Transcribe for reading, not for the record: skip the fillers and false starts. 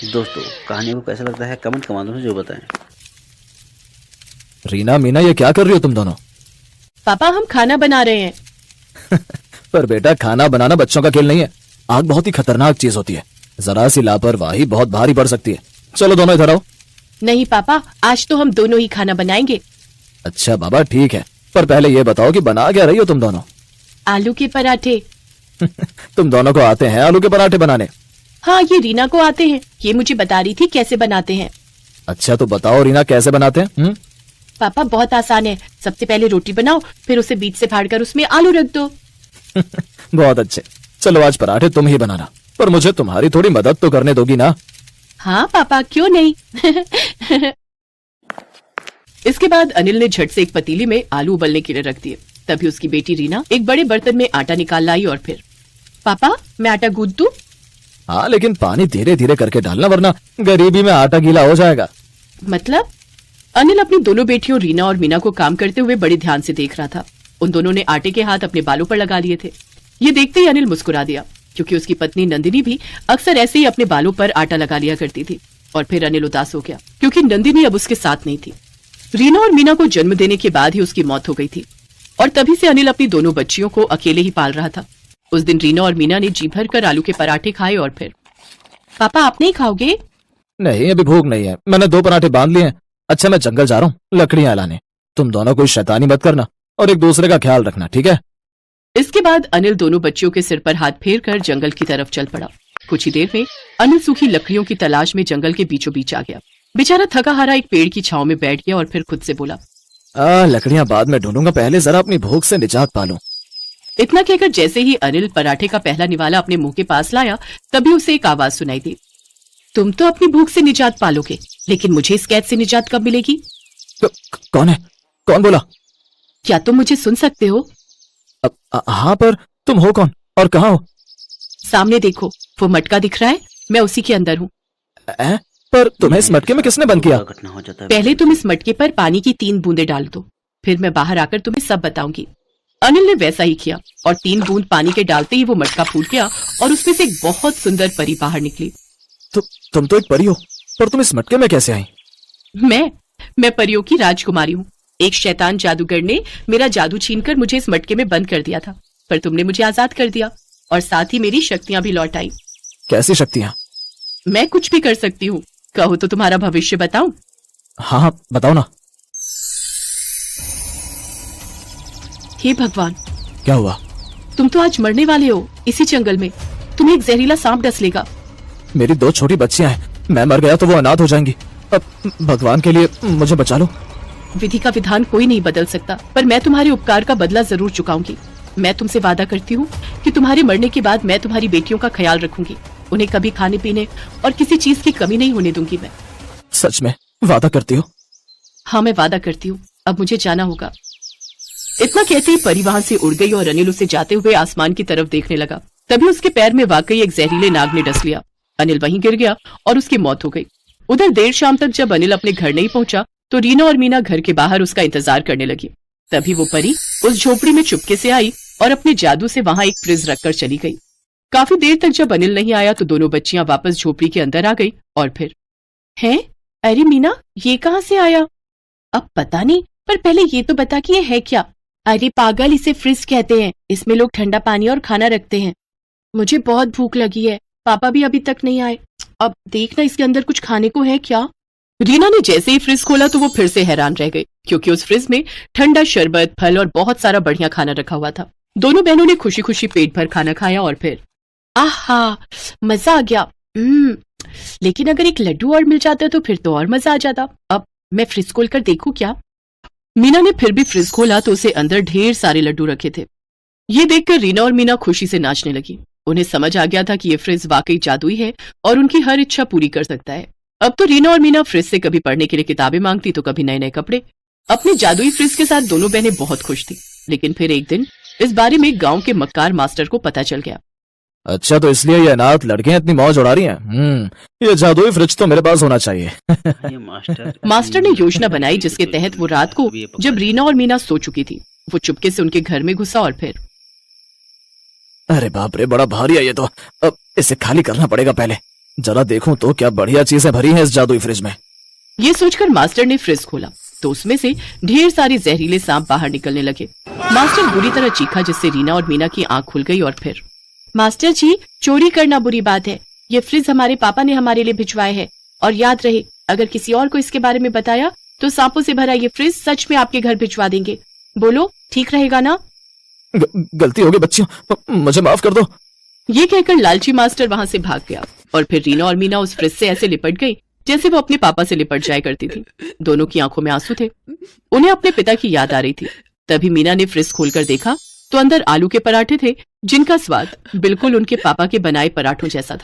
दोस्तों, कहानी को कैसा लगता है कमेंट के माध्यम से जरूर बताएं। रीना मीना ये क्या कर रही हो तुम दोनों? पापा हम खाना बना रहे हैं। पर बेटा खाना बनाना बच्चों का खेल नहीं है। आग बहुत ही खतरनाक चीज होती है। जरा सी लापरवाही बहुत भारी पड़ सकती है। चलो दोनों इधर आओ। नहीं पापा, आज तो हम दोनों ही खाना बनाएंगे। अच्छा बाबा ठीक है, पर पहले ये बताओ कि बना क्या रही हो तुम दोनों? आलू के पराठे। तुम दोनों को आते हैं आलू के पराठे बनाने? हाँ, ये रीना को आते हैं। ये मुझे बता रही थी कैसे बनाते हैं। अच्छा तो बताओ रीना कैसे बनाते हैं? पापा बहुत आसान है। सबसे पहले रोटी बनाओ, फिर उसे बीच से फाड़कर उसमें आलू रख दो। बहुत अच्छे। चलो आज पराठे तुम ही बनाना, पर मुझे तुम्हारी थोड़ी मदद तो करने दोगी ना? हाँ पापा, क्यों नहीं। इसके बाद अनिल ने झट से एक पतीली में आलू उबलने के लिए रख दिए। तभी उसकी बेटी रीना एक बड़े बर्तन में आटा निकाल लाई और फिर, पापा मैं आटा गूंथ दूं? हाँ लेकिन पानी धीरे धीरे करके डालना, वरना गरीबी में आटा गीला हो जाएगा। मतलब? अनिल अपनी दोनों बेटियों रीना और मीना को काम करते हुए बड़े ध्यान से देख रहा था। उन दोनों ने आटे के हाथ अपने बालों पर लगा लिए थे। ये देखते ही अनिल मुस्कुरा दिया, क्योंकि उसकी पत्नी नंदिनी भी अक्सर ऐसे ही अपने बालों पर आटा लगा लिया करती थी। और फिर अनिल उदास हो गया, क्योंकि नंदिनी अब उसके साथ नहीं थी। रीना और मीना को जन्म देने के बाद ही उसकी मौत हो गई थी, और तभी से अनिल अपनी दोनों बच्चियों को अकेले ही पाल रहा था। उस दिन रीना और मीना ने जी भर कर आलू के पराठे खाए और फिर, पापा आप नहीं खाओगे? नहीं अभी भूख नहीं है, मैंने 2 पराठे बांध लिए हैं। अच्छा मैं जंगल जा रहा हूँ लकड़ियां लाने। तुम दोनों कोई शैतानी मत करना और एक दूसरे का ख्याल रखना, ठीक है? इसके बाद अनिल दोनों बच्चियों के सिर पर हाथ फेर कर जंगल की तरफ चल पड़ा। कुछ ही देर में अनिल सूखी लकड़ियों की तलाश में जंगल के बीचों बीच आ गया। बेचारा थका हारा एक पेड़ की छांव में बैठ गया और फिर खुद से बोला, लकड़ियां बाद में ढूंढूंगा, पहले जरा अपनी भूख से निजात पालूं। इतना कहकर जैसे ही अनिल पराठे का पहला निवाला अपने मुंह के पास लाया, तभी उसे एक आवाज सुनाई दी, तुम तो अपनी भूख से निजात पालोगे, लेकिन मुझे इस कैद से निजात कब मिलेगी? कौन है? कौन बोला? क्या तुम मुझे सुन सकते हो? हाँ पर तुम हो कौन और कहाँ हो? सामने देखो, वो मटका दिख रहा है, मैं उसी के अंदर हूँ। पर तुम्हें इस मटके में किसने बंद किया? पहले तुम इस मटके पर पानी की 3 बूंदे डाल दो, फिर मैं बाहर आकर तुम्हें सब बताऊंगी। अनिल ने वैसा ही किया और 3 बूंद पानी के डालते ही वो मटका फूट गया और उसमें से एक बहुत सुंदर परी बाहर निकली। तुम तो एक परी हो, पर तुम इस मटके में कैसे आई? मैं परियों की राजकुमारी हूँ। एक शैतान जादूगर ने मेरा जादू छीनकर मुझे इस मटके में बंद कर दिया था, पर तुमने मुझे आजाद कर दिया और साथ ही मेरी शक्तियां भी लौट आई। कैसी शक्तियां? मैं कुछ भी कर सकती हूँ। कहो तो तुम्हारा भविष्य बताऊं? हाँ बताओ ना। हे भगवान! क्या हुआ? तुम तो आज मरने वाले हो इसी जंगल में। तुम्हें एक जहरीला सांप डस लेगा। मेरी 2 छोटी बच्चियां हैं, मैं मर गया तो वो अनाथ हो जाएंगी। अब भगवान के लिए मुझे बचा लो। विधि का विधान कोई नहीं बदल सकता, पर मैं तुम्हारे उपकार का बदला जरूर चुकाऊंगी। मैं तुमसे वादा करती हूँ कि तुम्हारे मरने के बाद मैं तुम्हारी बेटियों का ख्याल रखूंगी। उन्हें कभी खाने पीने और किसी चीज की कमी नहीं होने दूंगी मैं। सच में वादा करती हो? हाँ मैं वादा करती हूँ। अब मुझे जाना होगा। इतना कहते ही परी वहां से उड़ गई और अनिल उसे जाते हुए आसमान की तरफ देखने लगा। तभी उसके पैर में वाकई एक जहरीले नाग ने डस लिया। अनिल वहीं गिर गया और उसकी मौत हो गई। उधर देर शाम तक जब अनिल अपने घर नहीं पहुंचा तो रीना और मीना घर के बाहर उसका इंतजार करने लगी। तभी वो परी उस झोपड़ी में चुपके से आई और अपने जादू से वहां एक फ्रिज रखकर चली गई। काफी देर तक जब अनिल नहीं आया तो दोनों बच्चियां वापस झोपड़ी के अंदर आ गई और फिर, हैं? अरे मीना, ये कहाँ से आया? अब पता नहीं, पर पहले ये तो बता कि ये है क्या? अरे पागल, इसे फ्रिज कहते हैं। इसमें लोग ठंडा पानी और खाना रखते हैं। मुझे बहुत भूख लगी है, पापा भी अभी तक नहीं आए। अब देखना इसके अंदर कुछ खाने को है क्या? रीना ने जैसे ही फ्रिज खोला तो वो फिर से हैरान रह गई, क्योंकि उस फ्रिज में ठंडा शरबत, फल और बहुत सारा बढ़िया खाना रखा हुआ था। दोनों बहनों ने खुशी खुशी पेट भर खाना खाया और फिर, आहा, मजा आ गया। लेकिन अगर एक लड्डू और मिल जाता तो फिर तो और मजा आ जाता। अब मैं फ्रिज खोल कर देखूं क्या? मीना ने फिर भी फ्रिज खोला तो उसे अंदर ढेर सारे लड्डू रखे थे। ये देखकर रीना और मीना खुशी से नाचने लगी। उन्हें समझ आ गया था कि ये फ्रिज वाकई जादुई है और उनकी हर इच्छा पूरी कर सकता है। अब तो रीना और मीना फ्रिज से कभी पढ़ने के लिए किताबें मांगती तो कभी नए नए कपड़े। अपने जादुई फ्रिज के साथ दोनों बहनें बहुत खुश थी। लेकिन फिर एक दिन इस बारे में गांव के मक्कार मास्टर को पता चल गया। अच्छा तो इसलिए ये अनाथ लड़कियां इतनी मौज उड़ा रही हैं। ये जादुई फ्रिज तो मेरे पास होना चाहिए। मास्टर ने योजना बनाई जिसके तहत वो रात को जब रीना और मीना सो चुकी थी, वो चुपके से उनके घर में घुसा और फिर, अरे बाप रे, बड़ा भारी है ये तो। अब इसे खाली करना पड़ेगा पहले। जरा देखूं तो क्या बढ़िया चीजें भरी हैं इस जादुई फ्रिज में। ये सोचकर मास्टर ने फ्रिज खोला तो उसमें से ढेर सारे जहरीले सांप बाहर निकलने लगे। मास्टर बुरी तरह चीखा जिससे रीना और मीना की आंख खुल गई और फिर, मास्टर जी, चोरी करना बुरी बात है। ये फ्रिज हमारे पापा ने हमारे लिए भिजवाए है और याद रहे अगर किसी और को इसके बारे में बताया तो सांपों से भरा ये फ्रिज सच में आपके घर भिजवा देंगे। बोलो ठीक रहेगा ना? गलती हो गई बच्चियों, मुझे माफ कर दो। ये कहकर लालची मास्टर वहां से भाग गया और फिर रीना और मीना उस फ्रिज से ऐसे लिपट गई जैसे वो अपने पापा से लिपट जाया करती थी। दोनों की आंखों में आंसू थे, उन्हें अपने पिता की याद आ रही थी। तभी मीना ने फ्रिज खोलकर देखा तो अंदर आलू के पराठे थे जिनका स्वाद बिल्कुल उनके पापा के बनाए पराठों जैसा था।